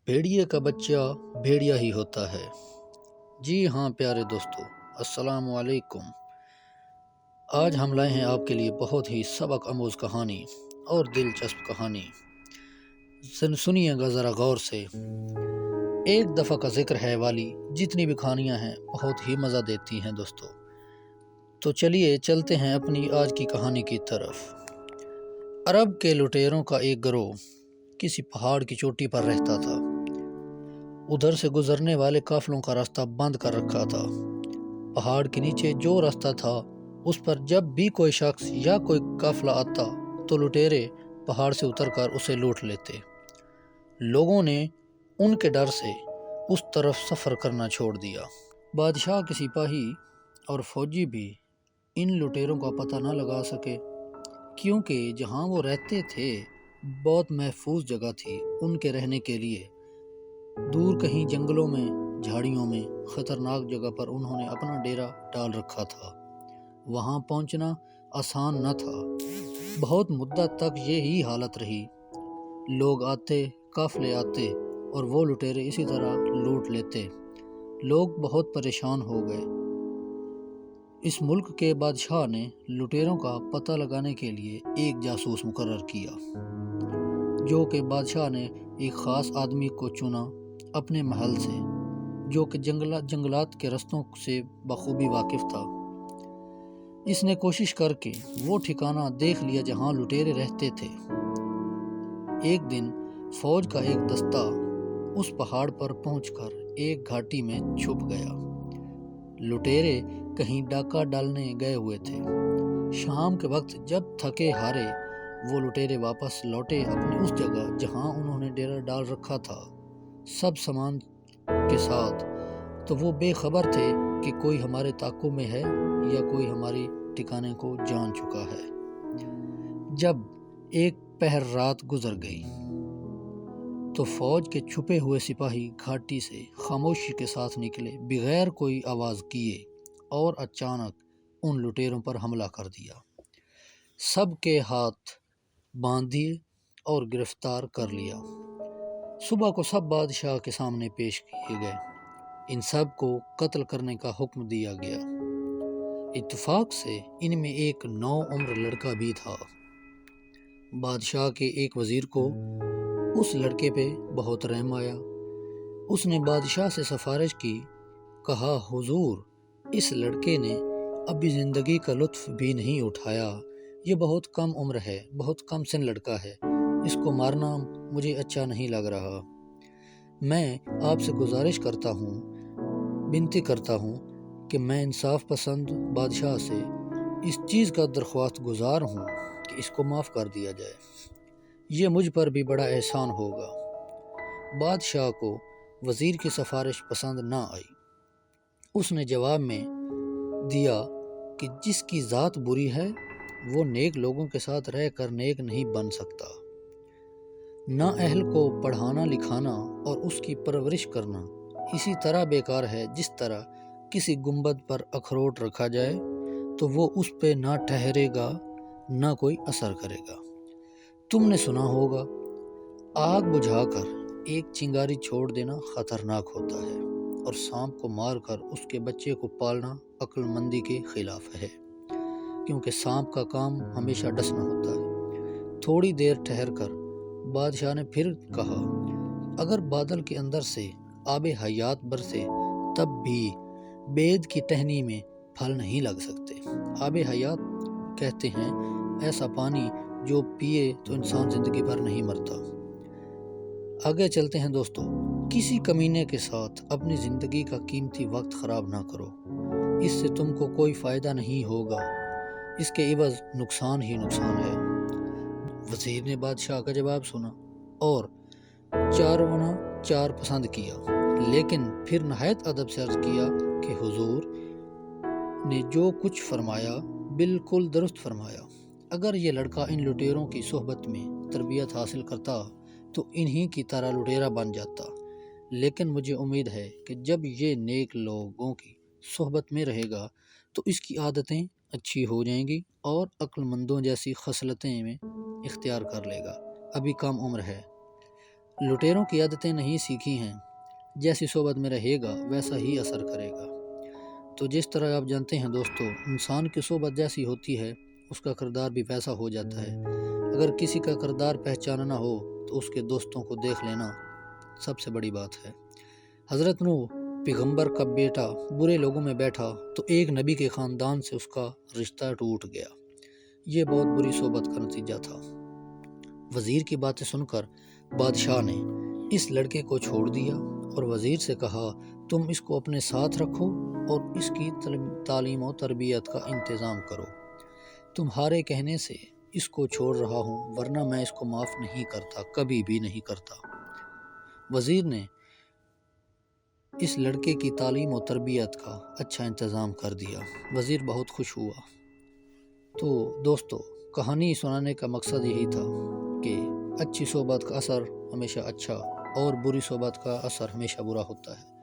بھیڑیے کا بچہ بھیڑیا ہی ہوتا ہے۔ جی ہاں پیارے دوستو، السلام علیکم۔ آج ہم لائے ہیں آپ کے لیے بہت ہی سبق آموز کہانی اور دلچسپ کہانی۔ سنیے گا ذرا غور سے۔ ایک دفعہ کا ذکر ہے والی جتنی بھی کہانیاں ہیں بہت ہی مزہ دیتی ہیں دوستو۔ تو چلیے چلتے ہیں اپنی آج کی کہانی کی طرف۔ عرب کے لٹیروں کا ایک گروہ کسی پہاڑ کی چوٹی پر رہتا تھا۔ ادھر سے گزرنے والے قافلوں کا راستہ بند کر رکھا تھا۔ پہاڑ کے نیچے جو راستہ تھا اس پر جب بھی کوئی شخص یا کوئی قافلہ آتا تو لٹیرے پہاڑ سے اتر کر اسے لوٹ لیتے۔ لوگوں نے ان کے ڈر سے اس طرف سفر کرنا چھوڑ دیا۔ بادشاہ کے سپاہی اور فوجی بھی ان لٹیروں کا پتہ نہ لگا سکے، کیونکہ جہاں وہ رہتے تھے بہت محفوظ جگہ تھی ان کے رہنے کے لیے۔ دور کہیں جنگلوں میں، جھاڑیوں میں، خطرناک جگہ پر انہوں نے اپنا ڈیرا ڈال رکھا تھا۔ وہاں پہنچنا آسان نہ تھا۔ بہت مدت تک یہی حالت رہی۔ لوگ آتے، قافلے آتے اور وہ لٹیرے اسی طرح لوٹ لیتے۔ لوگ بہت پریشان ہو گئے۔ اس ملک کے بادشاہ نے لٹیروں کا پتہ لگانے کے لیے ایک جاسوس مقرر کیا، جو کہ بادشاہ نے ایک خاص آدمی کو چنا اپنے محل سے، جو کہ جنگلات کے رستوں سے بخوبی واقف تھا۔ اس نے کوشش کر کے وہ ٹھکانہ دیکھ لیا جہاں لٹیرے رہتے تھے۔ ایک دن فوج کا ایک دستہ اس پہاڑ پر پہنچ کر ایک گھاٹی میں چھپ گیا۔ لٹیرے کہیں ڈاکہ ڈالنے گئے ہوئے تھے۔ شام کے وقت جب تھکے ہارے وہ لٹیرے واپس لوٹے اپنی اس جگہ جہاں انہوں نے ڈیرا ڈال رکھا تھا، سب سامان کے ساتھ، تو وہ بے خبر تھے کہ کوئی ہمارے تعاقب میں ہے یا کوئی ہماری ٹھکانے کو جان چکا ہے۔ جب ایک پہر رات گزر گئی تو فوج کے چھپے ہوئے سپاہی گھاٹی سے خاموشی کے ساتھ نکلے، بغیر کوئی آواز کیے، اور اچانک ان لٹیروں پر حملہ کر دیا۔ سب کے ہاتھ باندھ دیے اور گرفتار کر لیا۔ صبح کو سب بادشاہ کے سامنے پیش کیے گئے۔ ان سب کو قتل کرنے کا حکم دیا گیا۔ اتفاق سے ان میں ایک نوعمر لڑکا بھی تھا۔ بادشاہ کے ایک وزیر کو اس لڑکے پہ بہت رحم آیا۔ اس نے بادشاہ سے سفارش کی، کہا حضور، اس لڑکے نے ابھی زندگی کا لطف بھی نہیں اٹھایا، یہ بہت کم عمر ہے، بہت کم سن لڑکا ہے، اس کو مارنا مجھے اچھا نہیں لگ رہا۔ میں آپ سے گزارش کرتا ہوں، بنتی کرتا ہوں کہ میں انصاف پسند بادشاہ سے اس چیز کا درخواست گزار ہوں کہ اس کو معاف کر دیا جائے، یہ مجھ پر بھی بڑا احسان ہوگا۔ بادشاہ کو وزیر کی سفارش پسند نہ آئی۔ اس نے جواب میں دیا کہ جس کی ذات بری ہے وہ نیک لوگوں کے ساتھ رہ کر نیک نہیں بن سکتا۔ نااہل کو پڑھانا لکھانا اور اس کی پرورش کرنا اسی طرح بیکار ہے جس طرح کسی گنبد پر اخروٹ رکھا جائے تو وہ اس پہ نہ ٹھہرے گا نہ کوئی اثر کرے گا۔ تم نے سنا ہوگا، آگ بجھا کر ایک چنگاری چھوڑ دینا خطرناک ہوتا ہے، اور سانپ کو مار کر اس کے بچے کو پالنا عقل مندی کے خلاف ہے، کیونکہ سانپ کا کام ہمیشہ ڈسنا ہوتا ہے۔ تھوڑی دیر ٹھہر کر بادشاہ نے پھر کہا، اگر بادل کے اندر سے آب حیات برسے تب بھی بید کی ٹہنی میں پھل نہیں لگ سکتے۔ آب حیات کہتے ہیں ایسا پانی جو پیے تو انسان زندگی بھر نہیں مرتا۔ آگے چلتے ہیں دوستو۔ کسی کمینے کے ساتھ اپنی زندگی کا قیمتی وقت خراب نہ کرو، اس سے تم کو کوئی فائدہ نہیں ہوگا، اس کے عوض نقصان ہی نقصان ہے۔ وزیر نے بادشاہ کا جواب سنا اور چار پسند کیا، لیکن پھر نہایت ادب سے عرض کیا کہ حضور نے جو کچھ فرمایا بالکل درست فرمایا۔ اگر یہ لڑکا ان لٹیروں کی صحبت میں تربیت حاصل کرتا تو انہی کی طرح لٹیرا بن جاتا، لیکن مجھے امید ہے کہ جب یہ نیک لوگوں کی صحبت میں رہے گا تو اس کی عادتیں اچھی ہو جائیں گی اور عقل مندوں جیسی خصلتیں میں اختیار کر لے گا۔ ابھی کم عمر ہے۔ لٹیروں کی عادتیں نہیں سیکھی ہیں، جیسی صحبت میں رہے گا ویسا ہی اثر کرے گا۔ تو جس طرح آپ جانتے ہیں دوستو، انسان کی صحبت جیسی ہوتی ہے اس کا کردار بھی ویسا ہو جاتا ہے۔ اگر کسی کا کردار پہچاننا ہو تو اس کے دوستوں کو دیکھ لینا سب سے بڑی بات ہے۔ حضرت نوح پیغمبر کا بیٹا برے لوگوں میں بیٹھا تو ایک نبی کے خاندان سے اس کا رشتہ ٹوٹ گیا۔ یہ بہت بری صحبت کا نتیجہ تھا۔ وزیر کی باتیں سن کر بادشاہ نے اس لڑکے کو چھوڑ دیا اور وزیر سے کہا، تم اس کو اپنے ساتھ رکھو اور اس کی تعلیم و تربیت کا انتظام کرو۔ تمہارے کہنے سے اس کو چھوڑ رہا ہوں، ورنہ میں اس کو معاف نہیں کرتا، کبھی بھی نہیں کرتا۔ وزیر نے اس لڑکے کی تعلیم و تربیت کا اچھا انتظام کر دیا۔ وزیر بہت خوش ہوا۔ تو دوستو، کہانی سنانے کا مقصد یہی تھا کہ اچھی صحبت کا اثر ہمیشہ اچھا اور بری صحبت کا اثر ہمیشہ برا ہوتا ہے۔